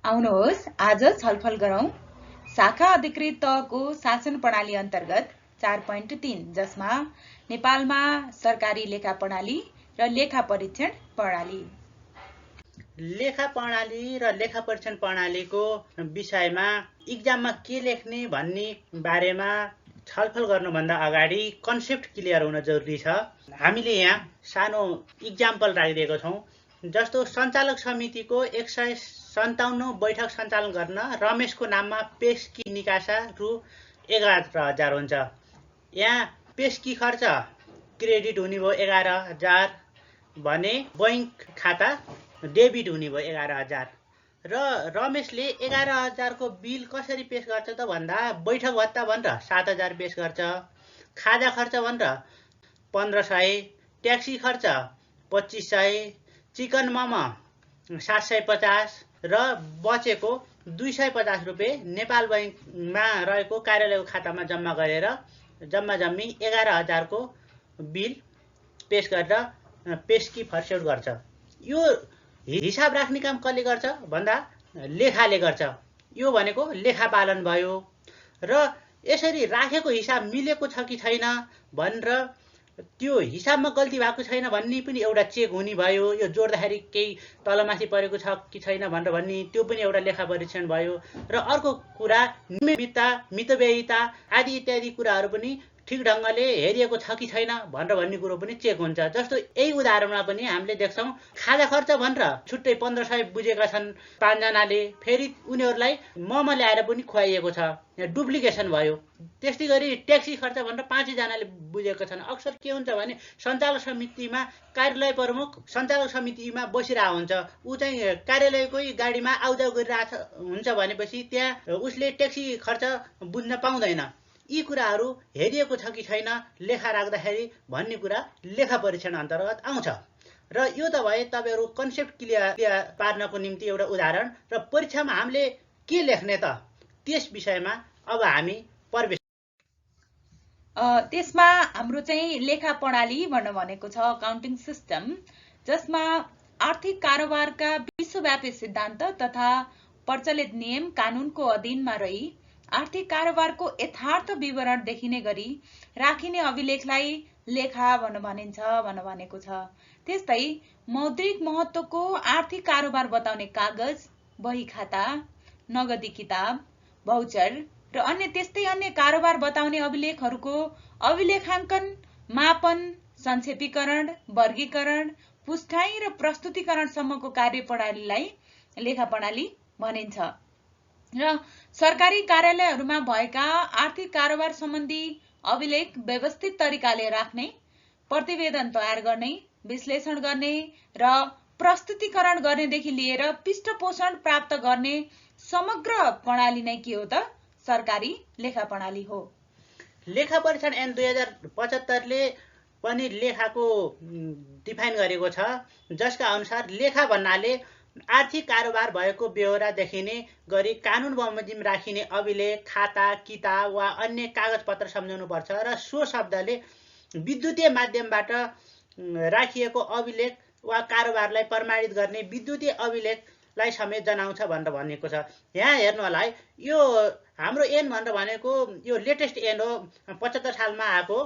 आउनुहोस् आज छलफल गरौँ शाखा अधिकृत तहको शासन प्रणाली अन्तर्गत 4.3 जसमा नेपालमा सरकारी लेखा प्रणाली र लेखा परीक्षण प्रणाली। लेखा प्रणाली र लेखा परीक्षण प्रणालीको विषयमा इक्जाममा के लेख्ने भन्ने बारेमा छलफल गर्नुभन्दा अगाडि कन्सेप्ट क्लियर हुन जरुरी छ। हामीले यहाँ सानो इक्जाम्पल राखिदिएको छौँ। जस्तो सञ्चालक समितिको 157 बैठक सञ्चालन गर्न रमेशको नाममा पेस्की निकासा रु 11,000 हुन्छ। यहाँ पेस्की खर्च क्रेडिट हुने भयो 11,000 भने बैंक खाता डेबिट हुने भयो 11,000 र रमेशले 11,000 को बिल कसरी पेश गर्छ त भन्दा बैठक भत्ता भनेर 7,000 पेश गर्छ, खाजा खर्च भनेर 1,500, ट्याक्सी खर्च 2,500, चिकन मोमो 750 र बचेको 250 रुपियाँ नेपाल बैंकमा रहेको कार्यालयको खातामा जम्मा गरेर जम्मा जम्मी 11,000 को बिल पेश गरेर पेस्की फर्स्यौट गर्छ। यो हिसाब राख्ने काम कसले गर्छ भन्दा लेखाले गर्छ। यो भनेको लेखापालन भयो र यसरी राखेको हिसाब मिलेको छ कि छैन भनेर त्यो हिसाबमा गल्ती भएको छैन भन्ने पनि एउटा चेक हुने भयो। यो जोड्दाखेरि केही तलमाथि परेको छ कि छैन भनेर भन्ने त्यो पनि एउटा लेखा परीक्षण भयो। र अर्को कुरा नियमितता, मितव्ययिता आदि इत्यादि कुराहरू पनि ठिक ढङ्गले हेरिएको छ कि छैन भनेर भन्ने कुरो पनि चेक हुन्छ। जस्तो यही उदाहरणमा पनि हामीले देख्छौँ खाजा खर्च भनेर छुट्टै 1,500 बुझेका छन् 5 जनाले, फेरि उनीहरूलाई मोमो ल्याएर पनि खुवाइएको छ, डुप्लिकेसन भयो। त्यस्तै गरी ट्याक्सी खर्च भनेर 5 जनाले बुझेका छन्। अक्सर के हुन्छ भने सञ्चालक समितिमा कार्यालय प्रमुख सञ्चालक समितिमा बसिरहेको हुन्छ, ऊ चाहिँ कार्यालयकै गाडीमा आउजाउ गरिरहेको हुन्छ भनेपछि त्यहाँ उसले ट्याक्सी खर्च बुझ्न पाउँदैन। यी कुराहरू हेरिएको छ कि छैन लेखा राख्दाखेरि भन्ने कुरा लेखा परीक्षण अन्तर्गत आउँछ। र यो त भए तपाईहरु कन्सेप्ट क्लियर पार्नको निम्ति एउटा उदाहरण। र परीक्षामा हामीले के लेख्ने त त्यस विषयमा अब हामी प्रवेश। त्यसमा हाम्रो चाहिँ लेखा प्रणाली भन्न भनेको छ अकाउन्टिङ सिस्टम, जसमा आर्थिक कारोबारका विश्वव्यापी सिद्धान्त तथा प्रचलित नियम कानुनको अधीनमा रही आर्थिक कारोबारको यथार्थ विवरण देखिने गरी राखिने अभिलेखलाई लेखा भन्न भनेको छ। त्यस्तै मौद्रिक महत्त्वको आर्थिक कारोबार बताउने कागज, बही खाता, नगदी किताब, भाउचर र अन्य त्यस्तै अन्य कारोबार बताउने अभिलेखहरूको अभिलेखाङ्कन, मापन, संक्षेपीकरण, वर्गीकरण, पुष्टाइ र प्रस्तुतिकरणसम्मको कार्यप्रणालीलाई लेखा प्रणाली भनिन्छ। र सरकारी कार्यालयहरूमा भएका आर्थिक कारोबार सम्बन्धी अभिलेख व्यवस्थित तरिकाले राख्ने, प्रतिवेदन तयार गर्ने, विश्लेषण गर्ने र प्रस्तुतिकरण गर्नेदेखि लिएर पृष्ठपोषण प्राप्त गर्ने समग्र प्रणाली नै के हो त सरकारी लेखा प्रणाली हो। लेखा परीक्षण ऐन 2075 ले पनि लेखाको डिफाइन गरेको छ, जसका अनुसार लेखा भन्नाले आर्थिक कारोबार भएको बेहोरा देखिने गरी कानुन बमोजिम राखिने अभिलेख, खाता, किताब वा अन्य कागजपत्र सम्झाउनु पर्छ र सो शब्दले विद्युतीय माध्यमबाट राखिएको अभिलेख वा कारोबारलाई प्रमाणित गर्ने विद्युतीय अभिलेखलाई समेत जनाउँछ भनेर भनेको छ। यहाँ हेर्नु होला है, यो हाम्रो ऐन भनेर भनेको यो लेटेस्ट ऐन हो, 75 सालमा आएको।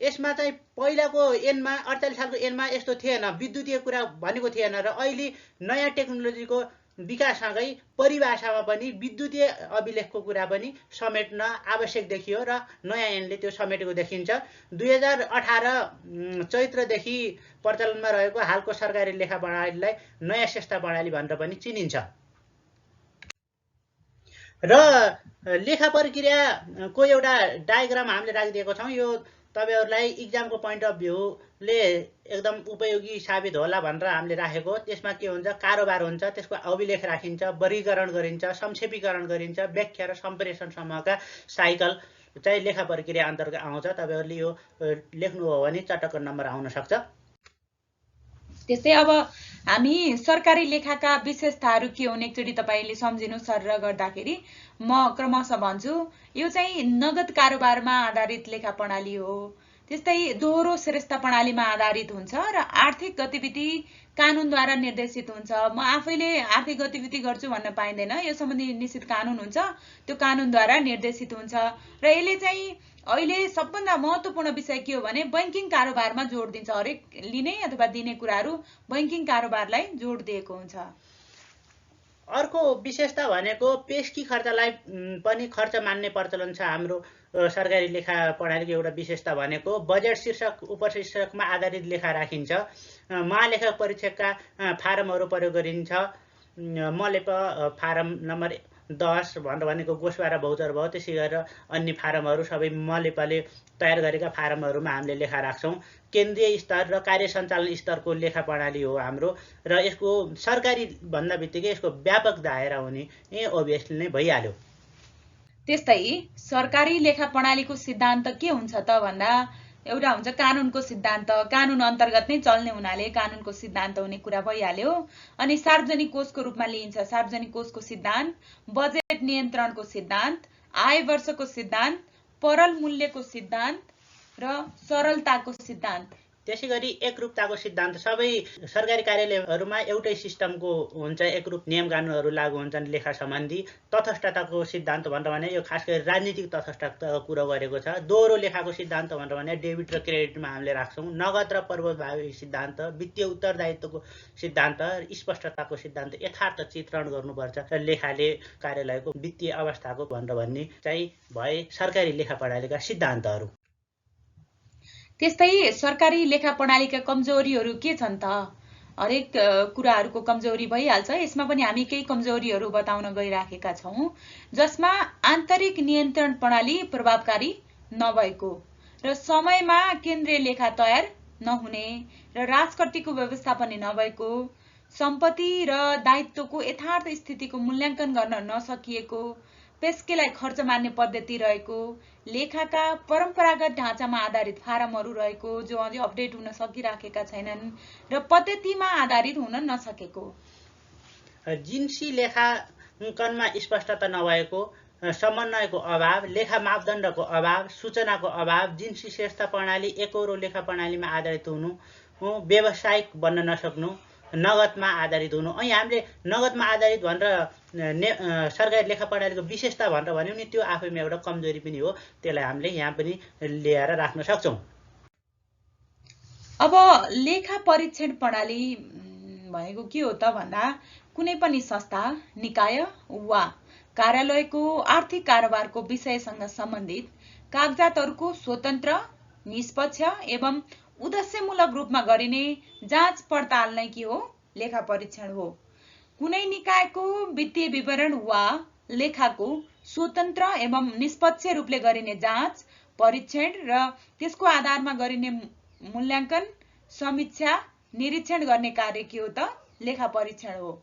यसमा चाहिँ पहिलाको ऐनमा 48 सालको ऐनमा यस्तो थिएन, विद्युतीय कुरा भनेको थिएन र अहिले नयाँ टेक्नोलोजीको विकाससँगै परिभाषामा पनि विद्युतीय अभिलेखको कुरा पनि समेट्न आवश्यक देखियो र नयाँ ऐनले त्यो समेटेको देखिन्छ। 2018 चैत्रदेखि प्रचलनमा रहेको हालको सरकारी लेखा प्रणालीलाई नयाँ श्रेष्ठ प्रणाली भनेर पनि चिनिन्छ। र लेखा प्रक्रियाको एउटा डायग्राम हामीले राखिदिएको छौँ। यो तपाईहरुलाई इक्जामको पोइन्ट अफ भ्यूले एकदम उपयोगी साबित होला भनेर हामीले राखेको। त्यसमा के हुन्छ, कारोबार हुन्छ, त्यसको अभिलेख राखिन्छ, वर्गीकरण गरिन्छ, संक्षेपीकरण गरिन्छ, व्याख्या र सम्प्रेषणसम्मका साइकल चाहिँ लेखा प्रक्रिया अन्तर्गत आउँछ। तपाईहरुले यो लेख्नु हो भने चटक्क नम्बर आउन सक्छ। त्यस्तै अब हामी सरकारी लेखाका विशेषताहरू के हुन् एकचोटि तपाईले सम्झिनु सरर गर्दाखेरि म क्रमशः भन्छु। यो चाहिँ नगद कारोबारमा आधारित लेखा प्रणाली हो। त्यस्तै दोहोरो श्रेष्ठ प्रणालीमा आधारित हुन्छ र आर्थिक गतिविधि कानुनद्वारा निर्देशित हुन्छ। म आफैले आर्थिक गतिविधि गर्छु भन्न पाइँदैन, यो सम्बन्धी निश्चित कानुन हुन्छ, त्यो कानुनद्वारा निर्देशित हुन्छ। र यसले चाहिँ अहिले सबभन्दा महत्त्वपूर्ण विषय के हो भने बैंकिङ कारोबारमा जोड दिन्छ। हरेक लिने अथवा दिने कुराहरू बैंकिङ कारोबारलाई जोड दिएको हुन्छ। अर्को विशेषता भनेको पेस्की खर्चलाई पनि खर्च मान्ने प्रचलन छ। हाम्रो सरकारी लेखा प्रणालीको एउटा विशेषता भनेको बजेट शीर्षक उपशीर्षकमा आधारित लेखा राखिन्छ। महालेखा परीक्षकका फारमहरू प्रयोग गरिन्छ। मलेप फारम नम्बर 10 भनेको गोसवा र भौचर भयो। त्यसै गरेर अन्य फारमहरू सबै मलेपले तयार गरेका फारमहरूमा हामीले लेखा राख्छौँ। केन्द्रीय स्तर र कार्य सञ्चालन स्तरको लेखा प्रणाली हो हाम्रो, र यसको सरकारी भन्दा बित्तिकै यसको व्यापक दायरा हुने ओभियसली नै भइहाल्यो। त्यस्तै सरकारी लेखा प्रणालीको सिद्धान्त के हुन्छ त भन्दा एउटा हुन्छ कानुनको सिद्धान्त, कानुन अन्तर्गत नै चल्ने हुनाले कानुनको सिद्धान्त हुने कुरा भइहाल्यो। अनि सार्वजनिक कोषको रूपमा लिइन्छ। सार्वजनिक कोषको सिद्धान्त, बजेट नियन्त्रणको सिद्धान्त, आय वर्षको सिद्धान्त, तरल मूल्यको सिद्धान्त र सरलताको सिद्धान्त। त्यसै गरी एकरूपताको सिद्धान्त। सबै सरकारी कार्यालयहरूमा एउटै सिस्टमको हुन्छ, एकरूप नियम कानुनहरू लागू हुन्छन् लेखा सम्बन्धी। तटस्थताको सिद्धान्त भने यो खास गरी राजनीतिक तटस्थताको कुरा गरेको छ। दोहोरो लेखाको सिद्धान्त भने डेबिट र क्रेडिटमा हामीले राख्छौँ। नगद र पूर्वभावी सिद्धान्त, वित्तीय उत्तरदायित्वको सिद्धान्त, स्पष्टताको सिद्धान्त, यथार्थ चित्रण गर्नुपर्छ र लेखाले कार्यालयको वित्तीय अवस्थाको भन्ने चाहिँ भए सरकारी लेखा प्रणालीका सिद्धान्तहरू। त्यस्तै सरकारी लेखा प्रणालीका कमजोरीहरू के छन् त? हरेक कुराहरूको कमजोरी भइहाल्छ। यसमा पनि हामी केही कमजोरीहरू बताउन गइराखेका छौँ, जसमा आन्तरिक नियन्त्रण प्रणाली प्रभावकारी नभएको र समयमा केन्द्रीय लेखा तयार नहुने र राजकर्तीको व्यवस्थापन नभएको, सम्पत्ति र दायित्वको यथार्थ स्थितिको मूल्याङ्कन गर्न नसकिएको, पेस्केलाई खर्च मान्ने पद्धति रहेको, लेखाका परम्परागत ढाँचामा आधारित फारमहरू रहेको जो अझै अपडेट हुन सकिराखेका छैनन् र पद्धतिमा आधारित हुन नसकेको, जिन्सी लेखाङ्कनमा स्पष्टता नभएको, समन्वयको अभाव, लेखा मापदण्डको अभाव, सूचनाको अभाव, जिन्सी श्रेष्ठ प्रणाली एकहोरो लेखा प्रणालीमा आधारित हुनु, व्यावसायिक बन्न नसक्नु, नगदमा आधारित हुनु। अनि हामीले नगदमा आधारित भनेर सरकारी लेखा प्रणालीको विशेषता भनेर भन्यौँ नि, त्यो आफैमा एउटा कमजोरी पनि हो। त्यसलाई हामीले यहाँ पनि ल्याएर राख्न सक्छौँ। अब लेखा परीक्षण प्रणाली भनेको के हो त भन्दा कुनै पनि संस्था, निकाय वा कार्यालयको आर्थिक कारोबारको विषयसँग सम्बन्धित कागजातहरूको स्वतन्त्र, निष्पक्ष एवं उद्देश्यमूलक रूपमा गरिने जाँच पडताल नै के हो? लेखा परीक्षण हो। कुनै निकायको वित्तीय विवरण वा लेखाको स्वतन्त्र एवं निष्पक्ष रूपले गरिने जाँच, परीक्षण र त्यसको आधारमा गरिने मूल्याङ्कन, समीक्षा, निरीक्षण गर्ने कार्य के हो त? लेखा परीक्षण हो।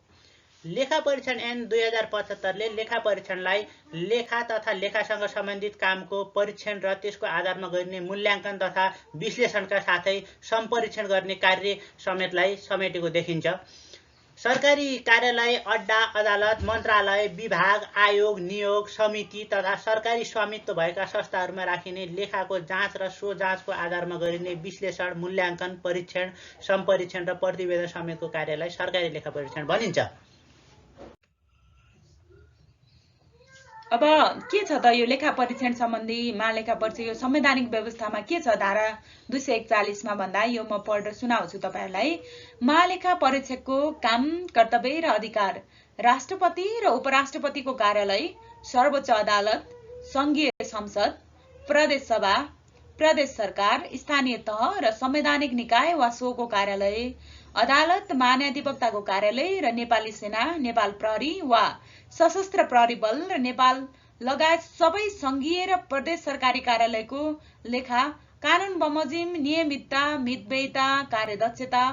लेखा परीक्षण ऐन 2075ले लेखा परीक्षणलाई लेखा तथा लेखासँग सम्बन्धित कामको परीक्षण र त्यसको आधारमा गरिने मूल्याङ्कन तथा विश्लेषणका साथै सम्परीक्षण गर्ने कार्य समेतलाई समेटेको देखिन्छ। सरकारी कार्यालय, अड्डा, अदालत, मन्त्रालय, विभाग, आयोग, नियोग, समिति तथा सरकारी स्वामित्व भएका संस्थाहरूमा राखिने लेखाको जाँच र सो जाँचको आधारमा गरिने विश्लेषण, मूल्याङ्कन, परीक्षण, सम्परीक्षण र प्रतिवेदन समेतको कार्यलाई सरकारी लेखा परीक्षण भनिन्छ। अब के छ त यो लेखा परीक्षण सम्बन्धी महालेखा परीक्षक यो संवैधानिक व्यवस्थामा के छ? धारा 241 मा भन्दा यो म पढेर सुनाउँछु तपाईहरुलाई। महालेखा परीक्षकको काम, कर्तव्य र अधिकार राष्ट्रपति र उपराष्ट्रपतिको कार्यालय, सर्वोच्च अदालत, संघीय संसद, प्रदेश सभा, प्रदेश सरकार, स्थानीय तह र संवैधानिक निकाय वा सोको कार्यालय, अदालत, महाधिवक्ताको कार्यालय र नेपाली सेना, नेपाल प्रहरी वा सशस्त्र प्रहरी बल र नेपाल लगायत सबै संघीय र प्रदेश सरकारी कार्यालयको लेखा कानून बमोजिम, नियमितता, मितव्ययिता, कार्यदक्षता,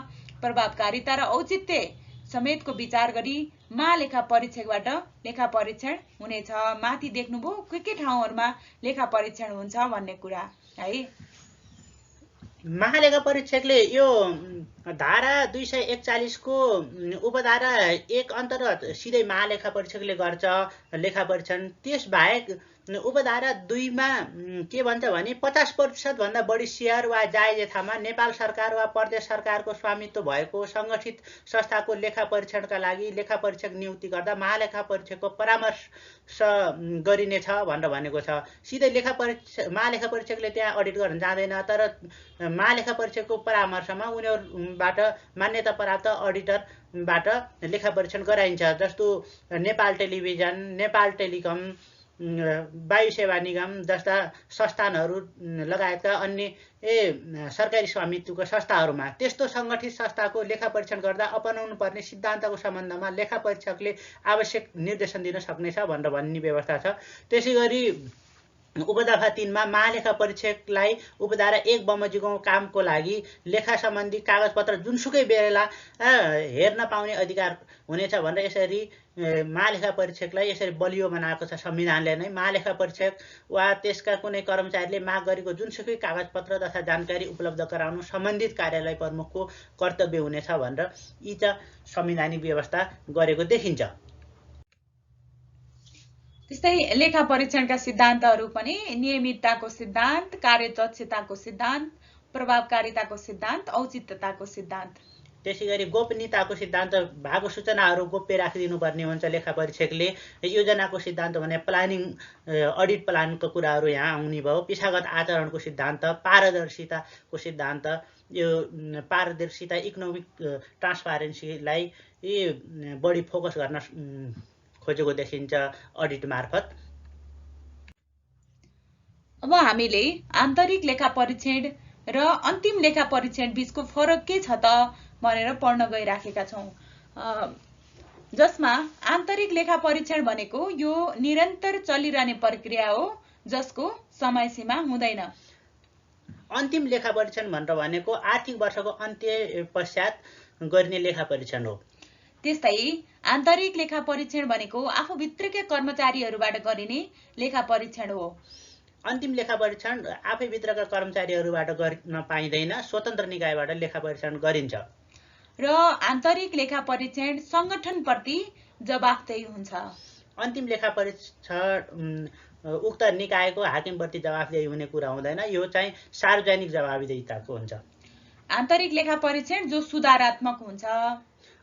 प्रभावकारिता र औचित्य समेतको विचार गरी महालेखा परीक्षकबाट लेखा परीक्षण हुनेछ। माथि देख्नुभयो के ठाउँहरुमा लेखा परीक्षण हुन्छ भन्ने कुरा है। महालेखा परीक्षकले यो धारा 241 को उपधारा 1 अन्तर्गत सिधै महालेखा परीक्षकले गर्छ लेखा परीक्षण। त्यस बाहेक उपधारा 2 मा के भन्छ भने 50% भन्दा बढी शेयर वा जायजथामा नेपाल सरकार वा प्रदेश सरकारको स्वामित्व भएको सङ्गठित संस्थाको लेखा परीक्षणका लागि लेखा परीक्षक नियुक्ति गर्दा महालेखा परीक्षकको परामर्श गरिनेछ भनेर भनेको छ। सिधै महालेखा परीक्षकले त्यहाँ अडिट गर्न जाँदैन, तर महालेखा परीक्षकको परामर्शमा उनीहरूबाट मान्यता प्राप्त अडिटरबाट लेखा परीक्षण गराइन्छ। जस्तो नेपाल टेलिभिजन, नेपाल टेलिकम, वायु सेवा निगम जस्ता संस्थानहरू लगायतका अन्य सरकारी स्वामित्वको संस्थाहरूमा त्यस्तो सङ्गठित संस्थाको लेखा परीक्षण गर्दा अपनाउनु पर्ने सिद्धान्तको सम्बन्धमा लेखा परीक्षकले आवश्यक निर्देशन दिन सक्नेछ भनेर भन्ने व्यवस्था छ। त्यसै गरी उपधारा 3 मा महालेखा परीक्षकलाई उपधारा 1 बमोजिमको कामको लागि लेखा सम्बन्धी कागजपत्र जुनसुकै बेला हेर्न पाउने अधिकार हुनेछ भनेर यसरी महालेखा परीक्षकलाई यसरी बलियो बनाएको छ संविधानले नै। महालेखा परीक्षक वा त्यसका कुनै कर्मचारीले माग गरेको जुनसुकै कागजपत्र तथा जानकारी उपलब्ध गराउनु सम्बन्धित कार्यालय प्रमुखको कर्तव्य हुनेछ भनेर यी त संवैधानिक व्यवस्था गरेको देखिन्छ। त्यस्तै लेखा परीक्षणका सिद्धान्तहरू पनि नियमितताको सिद्धान्त, कार्यदक्षताको सिद्धान्त, प्रभावकारिताको सिद्धान्त, औचित्यताको सिद्धान्त। त्यसै गरी गोपनीयताको सिद्धान्त, भएको सूचनाहरू गोप्य राखिदिनुपर्ने हुन्छ लेखा परीक्षकले। योजनाको सिद्धान्त भने प्लानिङ, अडिट प्लानको कुराहरू यहाँ आउने भयो। पेशागत आचरणको सिद्धान्त, पारदर्शिताको सिद्धान्त, यो पारदर्शिता इकोनोमिक ट्रान्सपारेन्सीलाई बढी फोकस गर्न खोजेको देखिन्छ अडिट मार्फत। अब हामीले आन्तरिक लेखा परीक्षण र अन्तिम लेखा परीक्षण बीचको फरक के छ त भनेर पढ्न गइराखेका छौँ, जसमा आन्तरिक लेखा परीक्षण भनेको यो निरन्तर चलिरहने प्रक्रिया हो जसको समय सीमा हुँदैन। अन्तिम लेखा परीक्षण भनेर भनेको आर्थिक वर्षको अन्त्य पश्चात गरिने लेखा परीक्षण हो। त्यस्तै आन्तरिक लेखा परीक्षण भनेको आफूभित्रकै कर्मचारीहरूबाट गरिने लेखा परीक्षण हो। अन्तिम लेखा परीक्षण आफैभित्रका कर्मचारीहरूबाट गर्न पाइँदैन, स्वतन्त्र निकायबाट लेखा परीक्षण गरिन्छ। र आन्तरिक लेखा परीक्षण संगठनप्रति जवाफदेही हुन्छ। अन्तिम लेखा परीक्षण उक्त निकायको हाकिमप्रति जवाफदेही हुने कुरा हुँदैन, यो चाहिँ सार्वजनिक जवाफदेहिताको हुन्छ। आन्तरिक लेखा परीक्षण जो सुधारात्मक हुन्छ।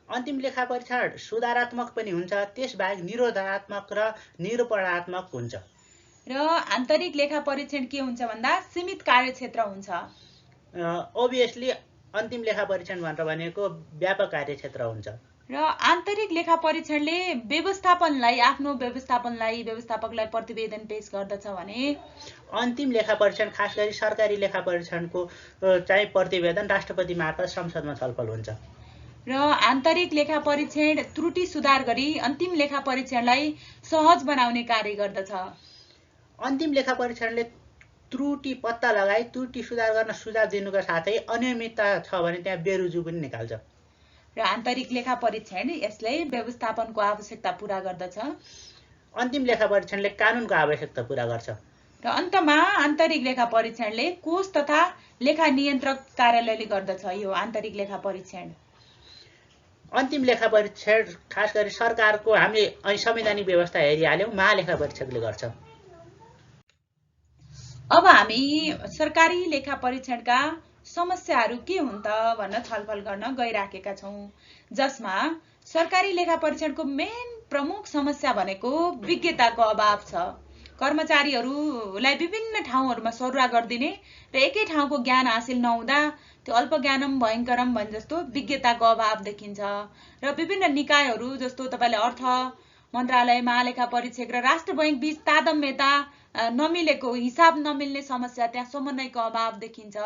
अन्तिम लेखा परीक्षण सुधारात्मक पनि हुन्छ, त्यसबाहेक निरोधात्मक र निरूपणात्मक हुन्छ। र आन्तरिक लेखा परीक्षण के हुन्छ भन्दा सीमित कार्यक्षेत्र हुन्छ। ओभियसली अन्तिम लेखा परीक्षण भनेर भनेको व्यापक कार्यक्षेत्र हुन्छ। र आन्तरिक लेखा परीक्षणले आफ्नो व्यवस्थापकलाई प्रतिवेदन पेश गर्दछ भने अन्तिम लेखा परीक्षण खास गरी सरकारी लेखा परीक्षणको चाहिँ प्रतिवेदन राष्ट्रपति मार्फत संसदमा छलफल हुन्छ। र आन्तरिक लेखा परीक्षण त्रुटि सुधार गरी अन्तिम लेखा परीक्षणलाई सहज बनाउने कार्य गर्दछ। अन्तिम लेखा परीक्षणले त्रुटि पत्ता लगाई त्रुटि सुधार गर्न सुझाव दिनुका साथै अनियमितता छ भने त्यहाँ बेरुजु पनि निकाल्छ। र आन्तरिक लेखा परीक्षण यसले व्यवस्थापनको आवश्यकता पूरा गर्दछ। अन्तिम लेखा परीक्षणले कानुनको आवश्यकता पूरा गर्छ। र अन्तमा आन्तरिक लेखा परीक्षणले कोष तथा लेखा नियन्त्रक कार्यालयले गर्दछ यो आन्तरिक लेखा परीक्षण। अन्तिम लेखा परीक्षण खास गरी सरकारको हामीले संवैधानिक व्यवस्था हेरिहाल्यौँ, महालेखा परीक्षकले गर्छ। अब हामी सरकारी लेखा परीक्षणका समस्याहरू के हुन् त भनेर छलफल गर्न गइराखेका छौँ, जसमा सरकारी लेखा परीक्षणको मेन प्रमुख समस्या भनेको विज्ञताको अभाव छ। कर्मचारीहरूलाई विभिन्न ठाउँहरूमा सरुवा गरिदिने र एकै ठाउँको ज्ञान हासिल नहुँदा त्यो अल्प ज्ञानम भयङ्करम भने जस्तो विज्ञताको अभाव देखिन्छ। र विभिन्न निकायहरू जस्तो तपाईँले अर्थ मन्त्रालय, महालेखा परीक्षक र राष्ट्र बैङ्क बीच तादम्यता नमिलेको, हिसाब नमिल्ने समस्या, त्यहाँ समन्वयको अभाव देखिन्छ।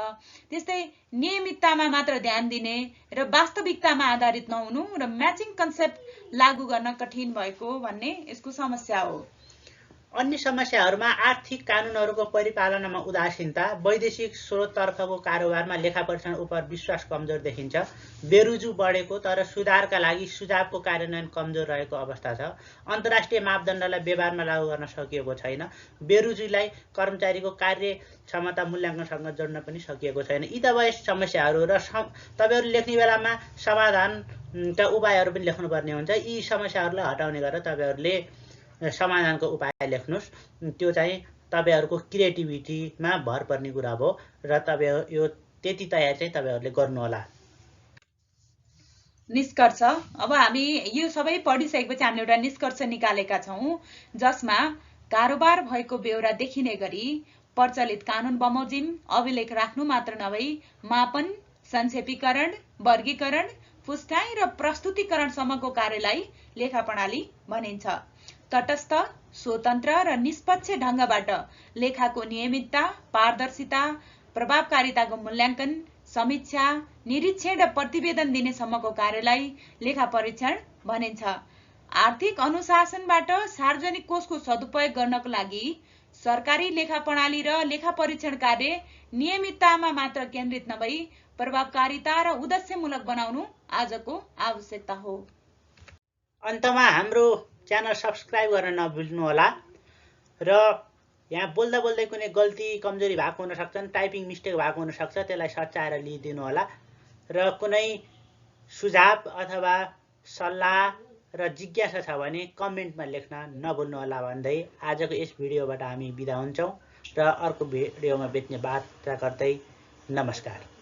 त्यस्तै नियमिततामा मात्र ध्यान दिने र वास्तविकतामा आधारित नहुनु र म्याचिङ कन्सेप्ट लागू गर्न कठिन भएको भन्ने यसको समस्या हो। अन्य समस्याहरूमा आर्थिक कानुनहरूको परिपालनमा उदासीनता, वैदेशिक स्रोततर्फको कारोबारमा लेखा परीक्षण उप विश्वास कमजोर देखिन्छ, बेरुजु बढेको तर सुधारका लागि सुझावको कार्यान्वयन कमजोर रहेको अवस्था छ, अन्तर्राष्ट्रिय मापदण्डलाई व्यवहारमा लागू गर्न सकिएको छैन, बेरुजुलाई कर्मचारीको कार्यक्षमता मूल्याङ्कनसँग जोड्न पनि सकिएको छैन। यी तपाईँ समस्याहरू र तपाईँहरू लेख्ने बेलामा समाधानका उपायहरू पनि लेख्नुपर्ने हुन्छ। यी समस्याहरूलाई हटाउने गरेर तपाईँहरूले समाधानको उपाय लेख्नुहोस्। त्यो चाहिँ तपाईँहरूको क्रिएटिभिटीमा भर पर्ने कुरा भयो र तपाईँ यो त्यति तयारी चाहिँ तपाईँहरूले गर्नुहोला। निष्कर्ष, अब हामी यो सबै पढिसकेपछि हामीले एउटा निष्कर्ष निकालेका छौँ जसमा कारोबार भएको बेहोरा देखिने गरी प्रचलित कानुन बमोजिम अभिलेख राख्नु मात्र नभई मापन, संक्षेपीकरण, वर्गीकरण, पुष्टाइ र प्रस्तुतिकरणसम्मको कार्यलाई लेखा प्रणाली भनिन्छ। तटस्थ, स्वतन्त्र र निष्पक्ष ढङ्गबाट लेखाको नियमितता, पारदर्शिता, प्रभावकारिताको मूल्याङ्कन, समीक्षा, निरीक्षण र प्रतिवेदन दिनेसम्मको कार्यलाई लेखा परीक्षण भनिन्छ। आर्थिक अनुशासनबाट सार्वजनिक कोषको सदुपयोग गर्नको लागि सरकारी लेखा प्रणाली र लेखा परीक्षण कार्य नियमिततामा मात्र केन्द्रित नभई प्रभावकारिता र उद्देश्यमूलक बनाउनु आजको आवश्यकता हो। अन्तमा हाम्रो च्यानल सब्सक्राइब गर्न नभुल्नुहोला र यहाँ बोल्दा बोल्दै कुनै गल्ती कमजोरी भएको हुनसक्छन्, टाइपिङ मिस्टेक भएको हुनसक्छ, त्यसलाई सच्याएर लिइदिनु होला र कुनै सुझाव अथवा सल्लाह र जिज्ञासा छ भने कमेन्टमा लेख्न नभुल्नुहोला भन्दै आजको यस भिडियोबाट हामी बिदा हुन्छौँ र अर्को भिडियोमा भेट्ने बाचा गर्दै नमस्कार।